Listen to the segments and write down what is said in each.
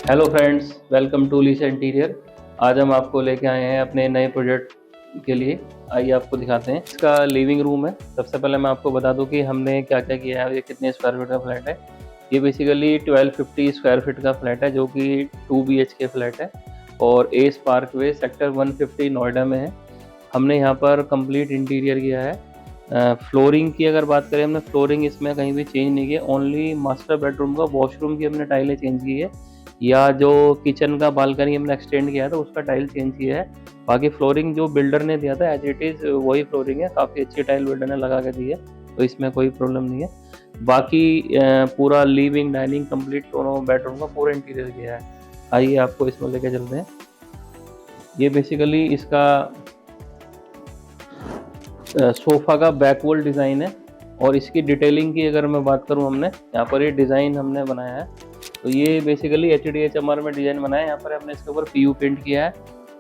Hello friends, welcome to Lisa interior. आज हम आपको लेके आए हैं अपने नए प्रोजेक्ट के लिए। आइए आपको दिखाते हैं। इसका लिविंग रूम है। सबसे पहले मैं आपको बता दूं कि हमने क्या क्या किया है। ये कितने स्क्वायर फीट का फ्लैट है। ये बेसिकली 1250 स्क्वायर फीट का फ्लैट है, जो कि 2 BHK फ्लैट है और एस पार्कवे सेक्टर 150 नोएडा में है। हमने यहाँ पर कंप्लीट इंटीरियर किया है। फ्लोरिंग की अगर बात करें, हमने फ्लोरिंग इसमें कहीं भी चेंज नहीं किया। ओनली मास्टर बेडरूम का वॉशरूम की हमने टाइलें चेंज की है, या जो किचन का बालकनी हमने एक्सटेंड किया था उसका टाइल चेंज किया है। बाकी फ्लोरिंग जो बिल्डर ने दिया था एज इट इज़ वही फ्लोरिंग है। काफ़ी अच्छी टाइल बिल्डर ने लगा के दी है, तो इसमें कोई प्रॉब्लम नहीं है। बाकी पूरा लिविंग डाइनिंग कंप्लीट दोनों बेडरूम का पूरा इंटीरियर किया है। आइए आपको इसमें लेके चलते हैं। ये बेसिकली इसका सोफ़ा का बैक वॉल डिज़ाइन है। और इसकी डिटेलिंग की अगर मैं बात करूं, हमने यहाँ पर ये डिज़ाइन हमने बनाया है। तो ये बेसिकली HDHMR में डिज़ाइन बनाया है। यहाँ पर हमने इसके ऊपर PU पेंट किया है।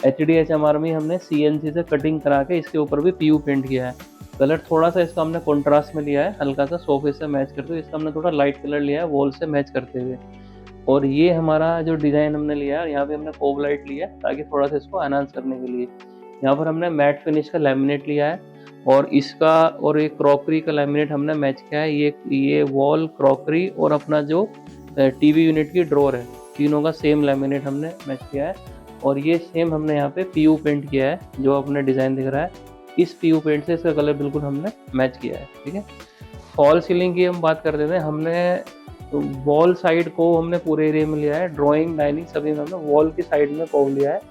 HDHMR में हमने CNC से कटिंग करा के इसके ऊपर भी PU पेंट किया है। कलर थोड़ा सा इसका हमने कॉन्ट्रास्ट में लिया है, हल्का सा सोफे से मैच करते हुए। इसका हमने थोड़ा लाइट कलर लिया है वॉल से मैच करते हुए। और ये हमारा जो डिज़ाइन हमने लिया है, यहाँ पे हमने कोब लाइट लिया है ताकि थोड़ा सा इसको एनहांस करने के लिए। यहाँ पर हमने मैट फिनिश का लैमिनेट लिया है और इसका और एक क्रॉकरी का लैमिनेट हमने मैच किया है। ये वॉल, क्रॉकरी और अपना जो टीवी यूनिट की ड्रॉर है, तीनों का सेम लैमिनेट हमने मैच किया है। और ये सेम हमने यहाँ पे PU पेंट किया है, जो अपने डिज़ाइन दिख रहा है। इस PU पेंट से इसका कलर बिल्कुल हमने मैच किया है। ठीक है। फॉल सीलिंग की हम बात करते थे। हमने वॉल साइड को हमने पूरे एरिया में लिया है। ड्राइंग, डाइनिंग सभी में हमने वॉल की साइड में कोव लिया है।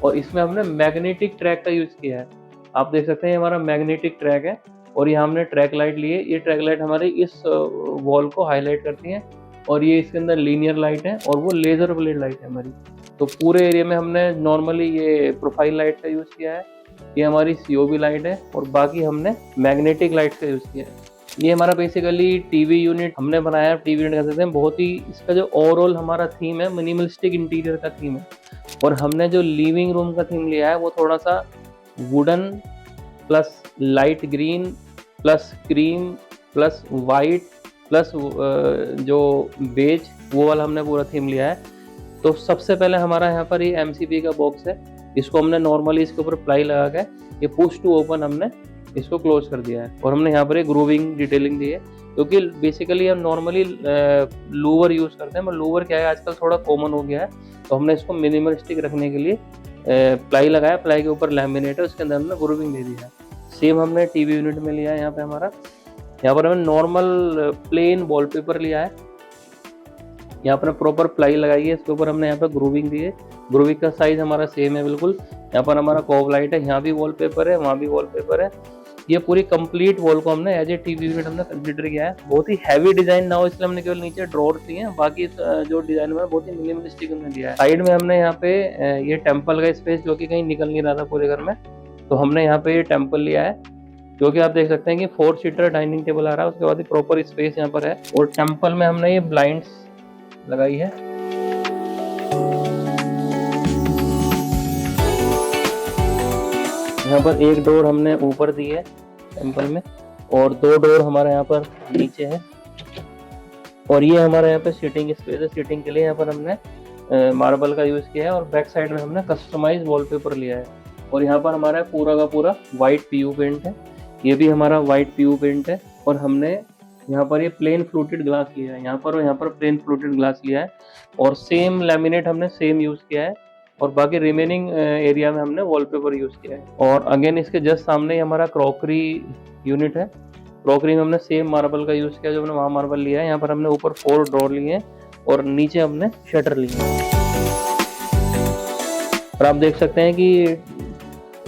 और इसमें हमने मैग्नेटिक ट्रैक का यूज़ किया है। आप देख सकते हैं, ये हमारा मैग्नेटिक ट्रैक है। और यहाँ हमने ट्रैक लाइट लिए। ये ट्रैक लाइट हमारी इस वॉल को हाईलाइट करती है। और ये इसके अंदर लीनियर लाइट है और वो लेज़र ब्लेड लाइट है हमारी। तो पूरे एरिया में हमने नॉर्मली ये प्रोफाइल लाइट का यूज़ किया है। ये हमारी COB लाइट है। और बाकी हमने मैग्नेटिक लाइट का यूज़ किया है। ये हमारा बेसिकली टीवी यूनिट हमने बनाया है। टीवी यूनिट कह सकते हैं। बहुत ही इसका जो ओवरऑल हमारा थीम है, मिनिमलिस्टिक इंटीरियर का थीम है। और हमने जो लिविंग रूम का थीम लिया है वो थोड़ा सा wooden plus light green plus cream plus white plus जो बेज, वो वाला हमने पूरा थीम लिया है। तो सबसे पहले हमारा यहाँ पर ये MCB का बॉक्स है। इसको हमने नॉर्मली इसके ऊपर प्लाई लगा के ये पुश टू ओपन हमने इसको क्लोज कर दिया है। और हमने यहाँ पर एक ग्रूविंग डिटेलिंग दी है, क्योंकि बेसिकली हम नॉर्मली लूवर यूज़ करते हैं। पर लूवर क्या है, आजकल थोड़ा कॉमन हो गया है। तो हमने इसको मिनिमलिस्टिक रखने के लिए प्लाई लगाया। प्लाई के ऊपर लैमिनेट है, उसके अंदर हमने ग्रूविंग दे दी है। सेम हमने टीवी यूनिट में लिया है। यहाँ पे हमारा यहाँ पर हमने नॉर्मल प्लेन वॉलपेपर लिया है। यहाँ पर प्रॉपर प्लाई लगाई है, इसके ऊपर हमने यहाँ पर ग्रूविंग दी है। ग्रूविंग का साइज हमारा सेम है बिल्कुल। यहाँ पर हमारा कोव लाइट है, यहाँ भी वॉलपेपर है, वहाँ भी वॉलपेपर है। ये पूरी कंप्लीट वॉल को हमने एज ए टीवी यूनिट हमने कंसिडर किया है। बहुत ही हैवी डिजाइन ना हो, इसलिए हमने केवल नीचे ड्रॉर्स दिए हैं। बाकी जो डिजाइन है बहुत ही मिनिमलिस्टिक हमने दिया है। साइड में हमने यहाँ पे ये टेम्पल का स्पेस, जो कि कहीं निकल नहीं रहा था पूरे घर में, तो हमने यहाँ पे ये टेम्पल लिया है। जो कि आप देख सकते हैं कि 4 सीटर डाइनिंग टेबल आ रहा है। उसके बाद प्रॉपर स्पेस यहाँ पर है। और टेम्पल में हमने ये ब्लाइंड्स लगाई है। यहाँ पर एक डोर हमने ऊपर दी है टेम्पल में, और 2 डोर हमारे यहाँ पर नीचे है। और ये हमारे यहाँ पे सीटिंग स्पेस है। सीटिंग के लिए यहाँ पर हमने मार्बल का यूज़ किया है। और बैक साइड में हमने कस्टमाइज वॉलपेपर लिया है। और यहाँ पर हमारा पूरा का पूरा वाइट PU पेंट है। ये भी हमारा वाइट PU पेंट है। और हमने यहाँ पर ये प्लेन फ्लूटेड ग्लास लिया है। यहाँ पर और यहाँ पर प्लेन फ्लूटेड ग्लास लिया है। और सेम लैमिनेट हमने सेम यूज़ किया है। और बाकी रिमेनिंग एरिया में हमने वॉलपेपर यूज़ किया है। और अगेन इसके जस्ट सामने ही हमारा क्रॉकरी यूनिट है। क्रॉकरी में हमने सेम मार्बल का यूज़ किया, जो हमने वहाँ मार्बल लिया है। यहाँ पर हमने ऊपर 4 ड्रॉर लिए हैं और नीचे हमने शटर लिए हैं। और आप देख सकते हैं कि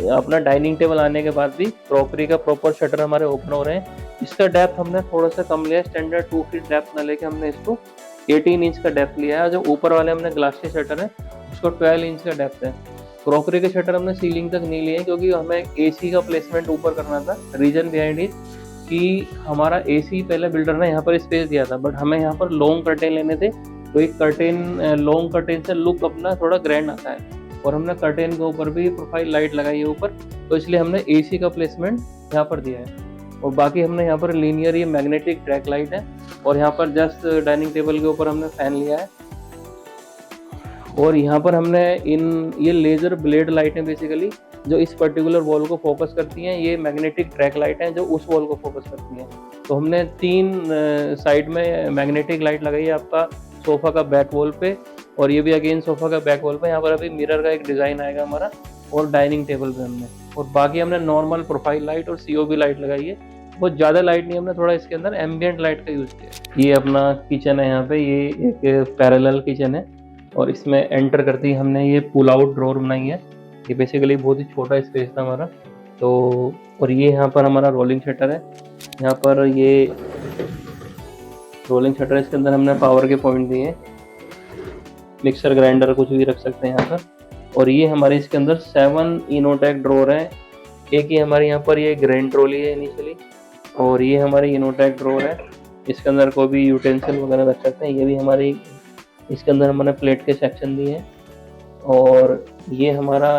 अपना डाइनिंग टेबल आने के बाद भी क्रॉकरी का प्रॉपर शटर हमारे ओपन हो रहे हैं। इसका डेप्थ हमने थोड़ा सा कम लिया है। स्टैंडर्ड 2 फीट डेप्थ ना लेके हमने इसको 18 इंच का डेप्थ लिया है। जो ऊपर वाले हमने ग्लास के शटर है उसको 12 इंच का डेप्थ है। क्रॉकरी के शटर हमने सीलिंग तक नहीं लिए, क्योंकि हमें AC का प्लेसमेंट ऊपर करना था। रीजन बिहाइंड इट कि हमारा AC पहले बिल्डर ने यहाँ पर स्पेस दिया था, बट हमें यहाँ पर लॉन्ग कर्टेन लेने थे। तो एक कर्टेन, लॉन्ग कर्टेन से लुक अपना थोड़ा ग्रैंड आता है। और हमने कर्टेन के ऊपर भी प्रोफाइल लाइट लगाई है ऊपर, तो इसलिए हमने AC का प्लेसमेंट यहाँ पर दिया है। और बाकी हमने यहाँ पर लीनियर ये मैग्नेटिक ट्रैक लाइट है। और यहाँ पर जस्ट डाइनिंग टेबल के ऊपर हमने फैन लिया है। और यहाँ पर हमने ये लेज़र ब्लेड लाइटें बेसिकली जो इस पर्टिकुलर वॉल को फोकस करती हैं, ये मैग्नेटिक ट्रैक लाइट हैं जो उस वॉल को फोकस करती हैं। तो हमने 3 साइड में मैग्नेटिक लाइट लगाई है आपका सोफ़ा का बैक वॉल पे, और ये भी अगेन सोफ़ा का बैक वॉल पे। यहाँ पर अभी मिरर का एक डिज़ाइन आएगा हमारा, और डाइनिंग टेबल पे हमने, और बाकी हमने नॉर्मल प्रोफाइल लाइट और COB लाइट लगाई है। बहुत ज़्यादा लाइट नहीं, हमने थोड़ा इसके अंदर एम्बियंट लाइट का यूज़ किया है। ये अपना किचन है, यहाँ पे ये एक पैरेलल किचन है, और इसमें एंटर करते ही हमने ये पुल आउट ड्रॉर बनाई है। ये बेसिकली बहुत ही छोटा स्पेस था हमारा, तो और ये यहाँ पर हमारा रोलिंग शटर है। यहाँ पर ये रोलिंग शटर, इसके अंदर हमने पावर के पॉइंट दिए हैं, मिक्सर ग्राइंडर कुछ भी रख सकते हैं यहाँ पर। और ये हमारे इसके अंदर 7 इनोटेक ड्रॉर हैं। एक ही हमारे यहाँ पर ये ग्रैंड ट्रॉली है इनिशियली, और ये हमारे इनोटेक ड्रॉर है। इसके अंदर कोई भी यूटेंसिल वगैरह रख सकते हैं। ये भी हमारी, इसके अंदर हमने प्लेट के सेक्शन दिए हैं, और ये हमारा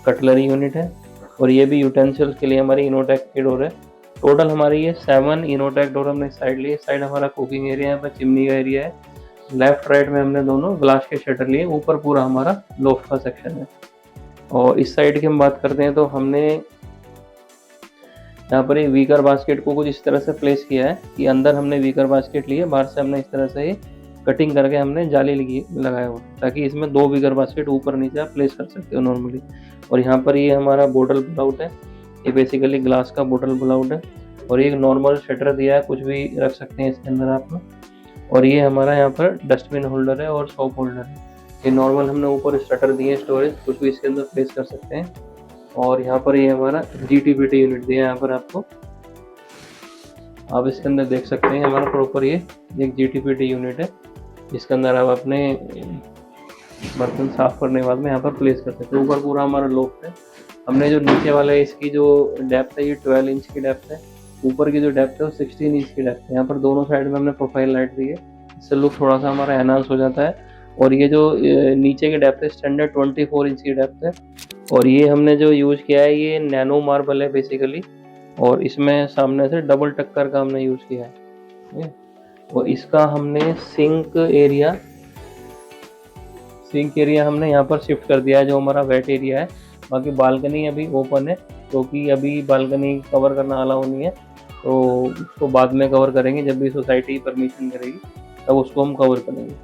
कटलरी यूनिट है, और ये भी यूटेंसिल्स के लिए हमारी इनोटेक की डोर है। टोटल हमारी ये 7 इनोटेक डोर हमने साइड ली। साइड हमारा कुकिंग एरिया है, चिमनी का एरिया है। लेफ्ट राइट में हमने दोनों ग्लास के शटर लिए। ऊपर पूरा हमारा लोफ्ट का सेक्शन है। और इस साइड की हम बात करते हैं तो हमने यहाँ पर ये वीकर बास्केट को कुछ इस तरह से प्लेस किया है कि अंदर हमने वीकर बास्केट लिए, बाहर से हमने इस तरह से ही कटिंग करके हमने जाली लगाया हुआ, ताकि इसमें 2 वीकर बास्केट ऊपर नीचे आप प्लेस कर सकते हो नॉर्मली। और यहाँ पर ये हमारा बोतल पुल आउट है। ये बेसिकली ग्लास का बोतल पुल आउट है, और ये नॉर्मल शटर दिया है, कुछ भी रख सकते हैं इसके अंदर आप। और ये हमारा यहाँ पर डस्टबिन होल्डर है और सोप होल्डर है। ये नॉर्मल हमने ऊपर शटर दिए हैं, स्टोरेज कुछ भी इसके अंदर प्लेस कर सकते हैं। और यहाँ पर ये हमारा GTPT यूनिट दिया है यहाँ पर आपको, आप इसके अंदर देख सकते हैं हमारा प्रॉपर ये एक GTPT यूनिट है, जिसके अंदर आप अपने बर्तन साफ करने के बाद में यहाँ पर प्लेस कर सकते हैं। ऊपर पूरा हमारा लोफ्ट है। हमने जो नीचे वाला है इसकी जो डेप्थ है ये 12 इंच की डेप्थ है। ऊपर की जो डेप्थ है वो 16 इंच की डेप्थ है। यहाँ पर दोनों साइड में हमने प्रोफाइल लाइट दी है, इससे लुक थोड़ा सा हमारा एनहांस हो जाता है। और ये जो नीचे की डेप्थ है स्टैंडर्ड 24 इंच की डेप्थ है। और ये हमने जो यूज़ किया है ये नैनो मार्बल है बेसिकली, और इसमें सामने से डबल टक्कर का हमने यूज़ किया है। और इसका हमने सिंक एरिया हमने यहाँ पर शिफ्ट कर दिया है, जो हमारा वेट एरिया है। बाकी बालकनी अभी ओपन है, क्योंकि अभी बालकनी कवर करना अलाउ नहीं है, तो उसको बाद में कवर करेंगे, जब भी सोसाइटी परमिशन करेगी तब उसको हम कवर करेंगे।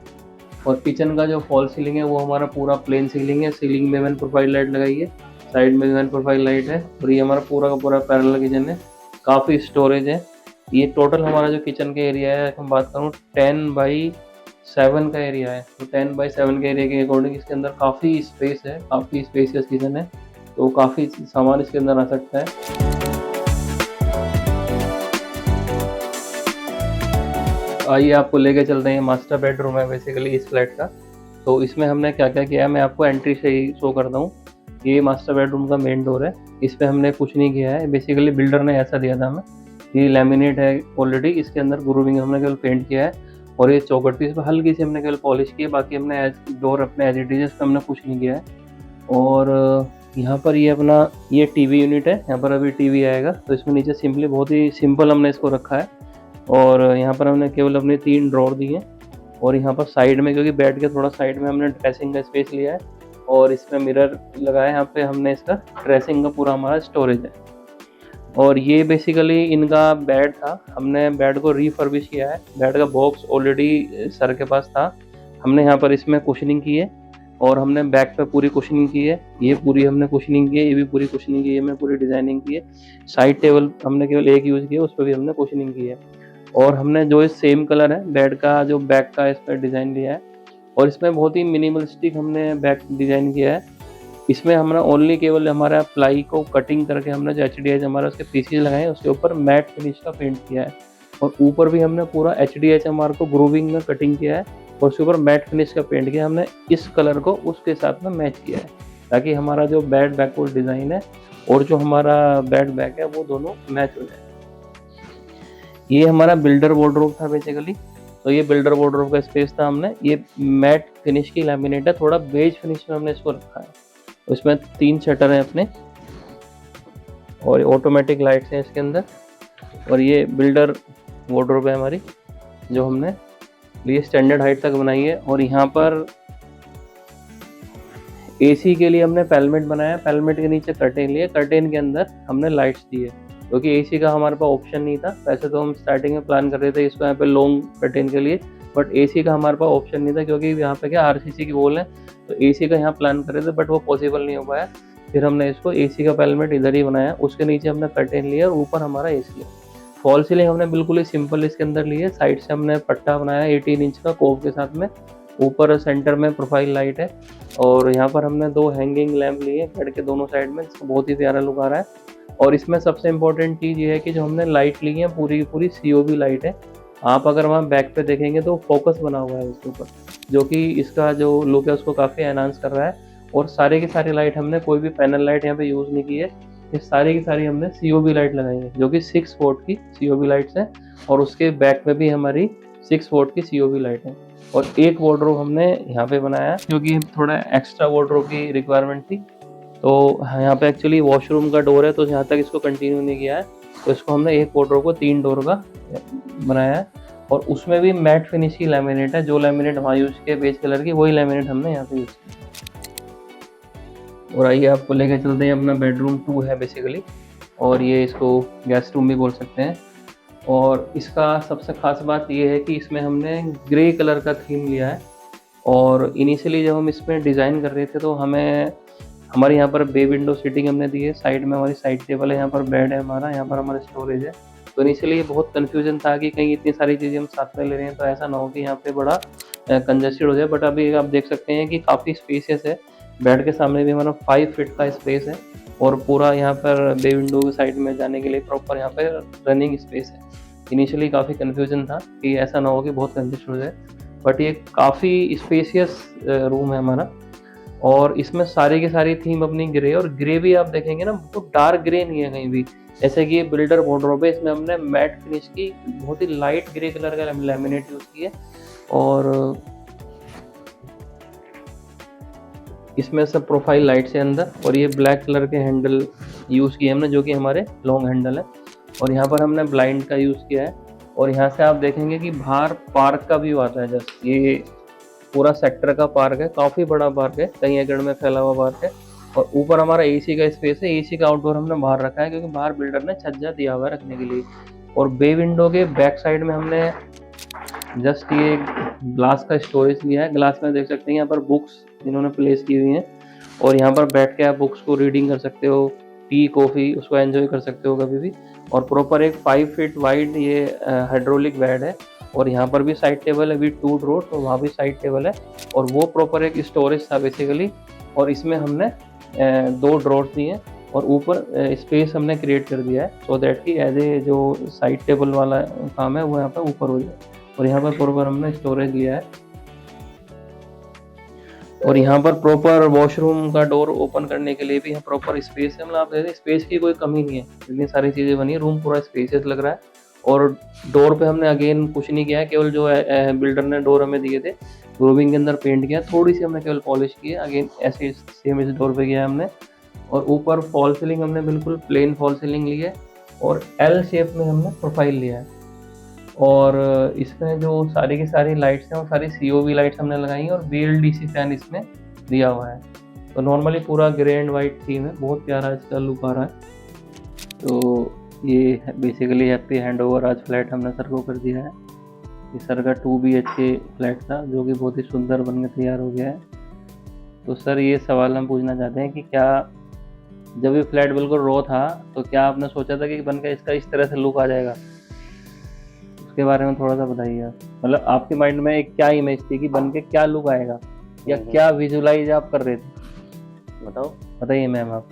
और किचन का जो फॉल सीलिंग है वो हमारा पूरा प्लेन सीलिंग है। सीलिंग में मैंने प्रोफाइल लाइट लगाई है, साइड में मैंने प्रोफाइल लाइट है, और ये हमारा पूरा का पूरा पैरेलल किचन है। काफ़ी स्टोरेज है। ये टोटल हमारा जो किचन का एरिया है, हम बात करूँ 10/7 का एरिया है। तो 10/7 के एरिया के अकॉर्डिंग इसके अंदर काफ़ी स्पेस है, काफ़ी स्पेसियस किचन है, तो काफ़ी सामान इसके अंदर आ सकता है। आइए आपको लेके चलते हैं। मास्टर बेडरूम है बेसिकली इस फ्लैट का। तो इसमें हमने क्या क्या किया है मैं आपको एंट्री से ही शो करता हूँ। ये मास्टर बेडरूम का मेन डोर है। इस पर हमने कुछ नहीं किया है, बेसिकली बिल्डर ने ऐसा दिया था हमें। ये लैमिनेट है ऑलरेडी, इसके अंदर ग्रूविंग हमने केवल पेंट किया है, और ये चौखट इस पर हल्की सी हमने केवल पॉलिश की है। बाकी हमने डोर अपने एज इट इज पर हमने कुछ नहीं किया है। और यहाँ पर ये अपना ये टीवी यूनिट है। यहाँ पर अभी टीवी आएगा, तो इसमें नीचे सिंपली बहुत ही सिंपल हमने इसको रखा है। और यहाँ पर हमने केवल अपने 3 ड्रॉर दिए हैं। और यहाँ पर साइड में, क्योंकि बेड के थोड़ा साइड में हमने ड्रेसिंग का स्पेस लिया है, और इसमें मिरर लगाया है। यहाँ पे हमने इसका ड्रेसिंग का पूरा हमारा स्टोरेज है। और ये बेसिकली इनका बेड था, हमने बेड को रीफर्बिश किया है। बेड का बॉक्स ऑलरेडी सर के पास था, हमने यहाँ पर इसमें कुशनिंग की है, और हमने बैक पे पूरी कुशनिंग की है। ये पूरी हमने कुशनिंग की है, ये भी पूरी कुशनिंग की है, हमने पूरी डिजाइनिंग की है। साइड टेबल हमने केवल एक यूज़ किया, उस पर भी हमने कुशनिंग की है। और हमने जो इस सेम कलर है बेड का, जो बैक का इस पर डिज़ाइन लिया है, और इसमें बहुत ही मिनिमलिस्टिक हमने बैक डिज़ाइन किया है। इसमें हमने ओनली केवल हमारा प्लाई को कटिंग करके हमने जो HDH हमारा उसके पीसेज लगाए हैं, उसके ऊपर मैट फिनिश का पेंट किया है। और ऊपर भी हमने पूरा HDHMR को ग्रूविंग में कटिंग किया है, और उसके ऊपर मैट फिनिश का पेंट किया। हमने इस कलर को उसके साथ में मैच किया है, ताकि हमारा जो बेड बैकवर्ड डिज़ाइन है और जो हमारा बेड बैक है वो दोनों मैच हो जाए। ये हमारा बिल्डर वार्डरोब था बेसिकली। तो ये बिल्डर वार्डरोब का स्पेस था। हमने ये मैट फिनिश की लैमिनेट है, थोड़ा बेज फिनिश में हमने इसको रखा है। उसमें 3 शटर हैं अपने, और ऑटोमेटिक लाइट्स हैं इसके अंदर। और ये बिल्डर वार्डरोब है हमारी, जो हमने ये स्टैंडर्ड हाइट तक बनाई है। और यहाँ पर एसी के लिए हमने पैलमेट बनाया, पैलमेट के नीचे कर्टेन लिए, कर्टेन के अंदर हमने लाइट्स दिए, क्योंकि एसी का हमारे पास ऑप्शन नहीं था। वैसे तो हम स्टार्टिंग में प्लान कर रहे थे इसको यहाँ पे लॉन्ग कर्टेन के लिए, बट एसी का हमारे पास ऑप्शन नहीं था, क्योंकि यहाँ पे क्या आरसीसी की वॉल है, तो एसी का यहाँ प्लान कर रहे थे, बट वो पॉसिबल नहीं हो पाया। फिर हमने इसको एसी का पैलमेट इधर ही बनाया, उसके नीचे हमने कर्टेन लिया और ऊपर हमारा एसी है। फॉल सीलिंग हमने बिल्कुल ही सिंपल इसके अंदर ली है, साइड से हमने पट्टा बनाया 18 इंच का कोव के साथ में, ऊपर सेंटर में प्रोफाइल लाइट है, और यहाँ पर हमने 2 हैंगिंग लैंप लिए बेड के दोनों साइड में, जिसको बहुत ही प्यारा लुक आ रहा है। और इसमें सबसे इम्पोर्टेंट चीज़ ये है कि जो हमने लाइट ली है पूरी की पूरी COB लाइट है। आप अगर वहाँ बैक पे देखेंगे तो फोकस बना हुआ है उसके ऊपर, जो कि इसका जो लुक है उसको काफ़ी एनहांस कर रहा है। और सारे की सारी लाइट हमने कोई भी पैनल लाइट यहाँ पे यूज़ नहीं की है, ये सारी की सारी हमने COB लाइट लगाई है, जो कि 6 वोट की COB लाइट्स हैं, और उसके बैक में भी हमारी 6 वोट की COB लाइट है। और एक वार्डरोब हमने यहाँ पे बनाया, क्योंकि थोड़ा एक्स्ट्रा वार्डरोब की रिक्वायरमेंट थी। तो यहाँ पे एक्चुअली वॉशरूम का डोर है, तो यहाँ तक इसको कंटिन्यू नहीं किया है, तो इसको हमने एक वार्डरोब को 3 डोर का बनाया है। और उसमें भी मैट फिनिश की लैमिनेट है, जो लैमिनेट वहाँ यूज़ किया बेज कलर की, वही लैमिनेट हमने यहाँ पे यूज़ किया। और आइए आपको लेके चलते हैं, अपना बेडरूम 2 है बेसिकली, और ये इसको गेस्ट रूम भी बोल सकते हैं। और इसका सबसे ख़ास बात ये है कि इसमें हमने ग्रे कलर का थीम लिया है। और इनिशियली जब हम इसमें डिज़ाइन कर रहे थे तो हमें हमारे यहाँ पर बे विंडो सीटिंग हमने दी है, साइड में हमारी साइड टेबल है, यहाँ पर बेड है हमारा, यहाँ पर हमारा स्टोरेज है। तो इनिशियली बहुत कन्फ्यूजन था कि कहीं इतनी सारी चीज़ें हम साथ में ले रहे हैं तो ऐसा ना हो कि यहाँ पे बड़ा कंजस्टेड हो जाए, बट अभी आप देख सकते हैं कि काफ़ी स्पेसियस है। बेड के सामने भी हमारा 5 फीट का स्पेस है, और पूरा यहाँ पर बे विंडो के साइड में जाने के लिए प्रॉपर यहाँ पर रनिंग स्पेस है। इनिशियली काफ़ी कन्फ्यूजन था कि ऐसा ना हो कि बहुत कंजस्टेड हो जाए, बट ये काफ़ी स्पेसियस रूम है हमारा। और इसमें सारी की सारी थीम अपनी ग्रे, और ग्रे भी आप देखेंगे ना तो डार्क ग्रे नहीं है कहीं भी, जैसे कि ये बिल्डर वार्डरोब है, इसमें हमने मैट फिनिश की बहुत ही लाइट ग्रे कलर का लैमिनेट यूज़ किया है। और इसमें सब प्रोफाइल लाइट से अंदर, और ये ब्लैक कलर के हैंडल यूज़ किए हमने, जो कि हमारे लॉन्ग हैंडल है। और यहाँ पर हमने ब्लाइंड का यूज़ किया है। और यहाँ से आप देखेंगे कि बाहर पार्क का व्यू आता है, जस्ट ये पूरा सेक्टर का पार्क है, काफ़ी बड़ा पार्क है, कई एकड़ में फैला हुआ पार्क है। और ऊपर हमारा एसी का स्पेस है, एसी का आउटडोर हमने बाहर रखा है, क्योंकि बाहर बिल्डर ने छज्जा दिया हुआ है रखने के लिए। और बे विंडो के बैक साइड में हमने जस्ट ये ग्लास का स्टोरेज लिया है। ग्लास में देख सकते हैं यहाँ पर बुक्स इन्होंने प्लेस की हुई हैं, और यहाँ पर बैठ के आप बुक्स को रीडिंग कर सकते हो, टी कॉफ़ी उसको एंजॉय कर सकते हो कभी भी। और प्रॉपर एक 5 फीट वाइड ये हाइड्रोलिक बेड है, और यहाँ पर भी साइड टेबल है विद 2 ड्रॉर, तो वहाँ भी साइड टेबल है, और वो प्रॉपर एक स्टोरेज था बेसिकली। और इसमें हमने 2 ड्रॉर्स दिए हैं, और ऊपर स्पेस हमने क्रिएट कर दिया है, सो दैट कि एज ए जो साइड टेबल वाला काम है वो यहाँ पर ऊपर हो जाए। और यहाँ पर प्रॉपर हमने स्टोरेज लिया है। और यहाँ पर प्रॉपर वॉशरूम का डोर ओपन करने के लिए भी यहाँ प्रॉपर स्पेस है, मतलब आप देखिए स्पेस की कोई कमी नहीं है, इतनी सारी चीज़ें बनी है, रूम पूरा स्पेसियस लग रहा है। और डोर पे हमने अगेन कुछ नहीं किया है, केवल जो बिल्डर ने डोर हमें दिए थे ग्रूविंग के अंदर पेंट किया, थोड़ी सी हमने केवल पॉलिश की है, अगेन ऐसे सेम इस डोर पे किया है हमने। और ऊपर फॉल सीलिंग हमने बिल्कुल प्लेन फॉल सीलिंग ली है, और L शेप में हमने प्रोफाइल लिया है। और इसमें जो सारी की सारी लाइट्स हैं वो सारी COB लाइट्स हमने लगाई हैं, और BLDC फैन इसमें दिया हुआ है। तो नॉर्मली पूरा ग्रे एंड वाइट थीम है, बहुत प्यारा इसका लुक आ रहा है। तो ये बेसिकली हैप्पी हैंड ओवर आज फ्लैट हमने सर को कर दिया है। ये सर का 2 BHK फ्लैट था, जो कि बहुत ही सुंदर बनकर तैयार हो गया है। तो सर ये सवाल हम पूछना चाहते हैं कि क्या जब ये फ्लैट बिल्कुल रो था तो क्या आपने सोचा था कि बनकर इसका इस तरह से लुक आ जाएगा? उसके बारे में थोड़ा सा बताइए आप, मतलब आपके माइंड में एक क्या इमेज थी कि बन के क्या लुक आएगा, या क्या विजुलाइज आप कर रहे थे? बताइए मैम आप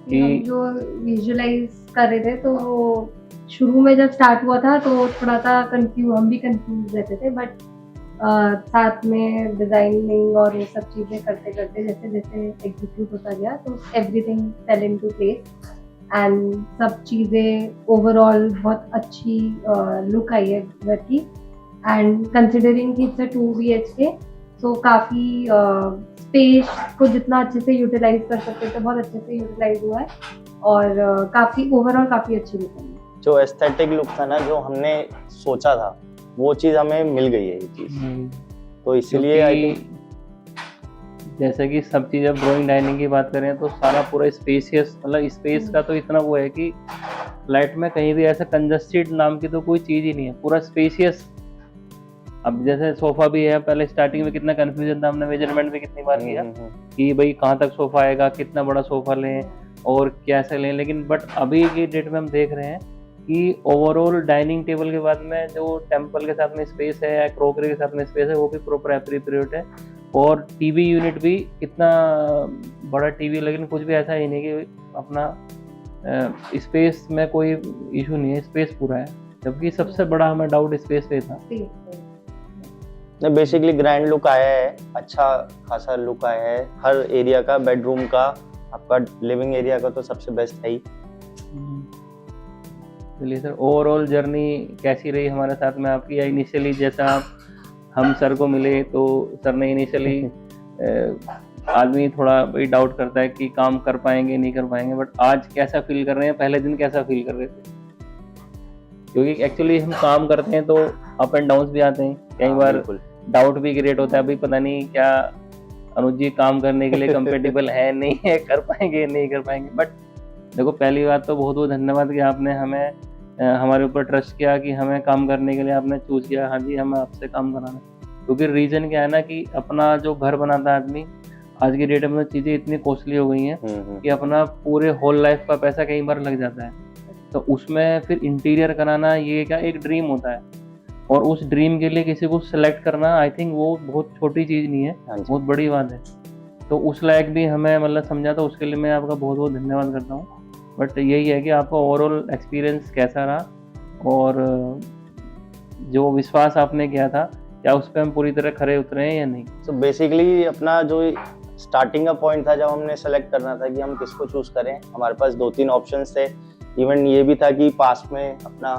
कि हम जो विजुलाइज कर रहे थे, तो शुरू में जब स्टार्ट हुआ था तो थोड़ा सा हम भी कंफ्यूज रहते थे, बट साथ में डिजाइनिंग और ये सब चीजें करते करते जैसे जैसे एग्जीक्यूट होता गया तो everything fail into place, and सब चीज़ें ओवरऑल बहुत अच्छी लुक आई है घर की। एंड कंसिडरिंग कि इट्स अ 2 BHK, तो काफ़ी स्पेस को जितना अच्छे से यूटिलाइज कर सकते थे बहुत अच्छे से यूटिलाइज हुआ है, और काफ़ी ओवरऑल काफ़ी अच्छी लुक है। जो एस्थेटिक लुक था ना, जो हमने सोचा था वो चीज़ हमें मिल गई है ये चीज़, तो इसीलिए आई थिंक जैसे कि सब चीज़ अब ड्राइंग डाइनिंग की बात करें तो सारा पूरा स्पेसियस, मतलब स्पेस का तो इतना वो है कि फ्लैट में कहीं भी ऐसा कंजस्टेड नाम की तो कोई चीज़ ही नहीं है, पूरा स्पेसियस। अब जैसे सोफा भी है, पहले स्टार्टिंग में कितना कंफ्यूजन था, हमने मेजरमेंट भी कितनी बार किया कि भाई कहाँ तक सोफा आएगा, कितना बड़ा सोफा लें और कैसे लें, लेकिन बट अभी की डेट में हम देख रहे हैं कि ओवरऑल डाइनिंग टेबल के बाद में जो टेम्पल के साथ में स्पेस है या क्रोकरी के साथ में स्पेस है वो भी प्रॉपर एप्रोप्रिएट है। और टीवी यूनिट भी इतना बड़ा टीवी, लेकिन कुछ भी ऐसा ही नहीं कि अपना स्पेस में कोई इशू नहीं है, स्पेस पूरा है, जबकि सबसे बड़ा हमें डाउट स्पेस पे था। बेसिकली ग्रैंड लुक आया है, अच्छा खासा लुक आया है हर एरिया का, बेडरूम का, आपका लिविंग एरिया का तो सबसे बेस्ट है ही। चलिए सर, ओवरऑल जर्नी कैसी रही हमारे साथ में आपकी? या इनिशियली जैसा आप हम सर को मिले तो सर ने इनिशियली आदमी थोड़ा भाई डाउट करता है कि काम कर पाएंगे नहीं कर पाएंगे, बट आज कैसा फील कर रहे हैं, पहले दिन कैसा फील कर रहे थे? क्योंकि एक्चुअली हम काम करते हैं तो अप एंड डाउन भी आते हैं, कई बार डाउट भी क्रिएट होता है, भाई पता नहीं क्या अनुज जी काम करने के लिए कंपेटेबल है नहीं है, कर पाएंगे नहीं कर पाएंगे। बट देखो, पहली बात तो बहुत बहुत धन्यवाद कि आपने हमें हमारे ऊपर ट्रस्ट किया कि हमें काम करने के लिए आपने चूज किया। हाँ जी, हमें आपसे काम कराना, क्योंकि रीजन क्या है ना कि अपना जो घर बनाता है आदमी, आज की डेट में चीज़ें इतनी कॉस्टली हो गई हैं कि अपना पूरे होल लाइफ का पैसा कई बार लग जाता है, तो उसमें फिर इंटीरियर कराना ये क्या एक ड्रीम होता है, और उस ड्रीम के लिए किसी को सिलेक्ट करना आई थिंक वो बहुत छोटी चीज़ नहीं है, बहुत बड़ी बात है। तो उस लायक भी हमें मतलब समझा, तो उसके लिए मैं आपका बहुत बहुत धन्यवाद करता हूँ। बट यही है कि आपका ओवरऑल एक्सपीरियंस कैसा रहा और जो विश्वास आपने किया था क्या उस पर हम पूरी तरह खरे उतरे हैं या नहीं? तो बेसिकली अपना जो स्टार्टिंग का पॉइंट था, जब हमने सेलेक्ट करना था कि हम किसको चूज करें, हमारे पास 2-3 ऑप्शंस थे। इवन ये भी था कि पास में अपना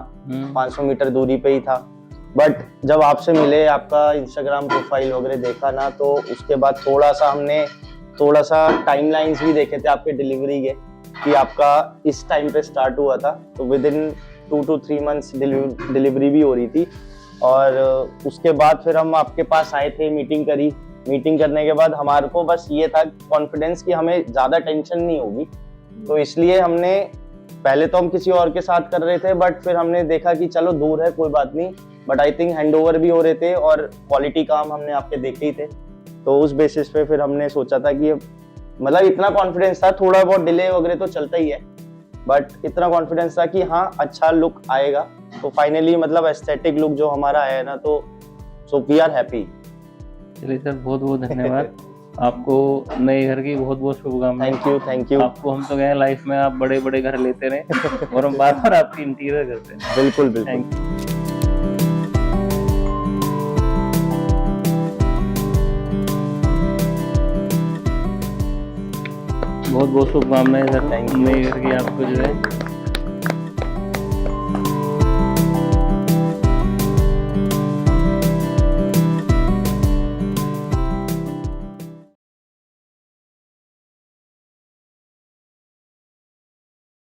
500 मीटर दूरी पे ही था, बट जब आपसे मिले, आपका इंस्टाग्राम प्रोफाइल वगैरह देखा ना, तो उसके बाद हमने थोड़ा सा टाइमलाइंस भी देखे थे आपके डिलीवरी के कि आपका इस टाइम पे स्टार्ट हुआ था, तो with in 2 to 3 months delivery भी हो रही थी। और उसके बाद फिर हम आपके पास आए थे, मीटिंग करी। मीटिंग करने के बाद हमारे को बस ये था कॉन्फिडेंस कि हमें ज़्यादा टेंशन नहीं होगी, तो इसलिए हमने पहले तो हम किसी और के साथ कर रहे थे, बट फिर हमने देखा कि चलो दूर है कोई बात नहीं, बट आई थिंक हैंडओवर भी हो रहे थे और क्वालिटी काम हमने आपके देखे ही थे, तो उस बेसिस पे फिर हमने सोचा था कि मतलब इतना कॉन्फिडेंस था, थोड़ा बहुत डिले वगैरह तो चलता ही है, बट इतना कॉन्फिडेंस था कि हाँ अच्छा लुक आएगा। तो फाइनली मतलब एस्थेटिक लुक जो हमारा आया ना, तो सो वी आर हैप्पी। चलिए सर, बहुत बहुत धन्यवाद आपको, नए घर की बहुत बहुत शुभकामनाएं। थैंक यू आपको हम तो गए लाइफ में आप बड़े बड़े घर लेते रहे और हम बार बार आपकी इंटीरियर करते हैं। बिल्कुल थैंक यू। बहुत बहुत शुभकामनाएं सर, नए घर की आपको जो है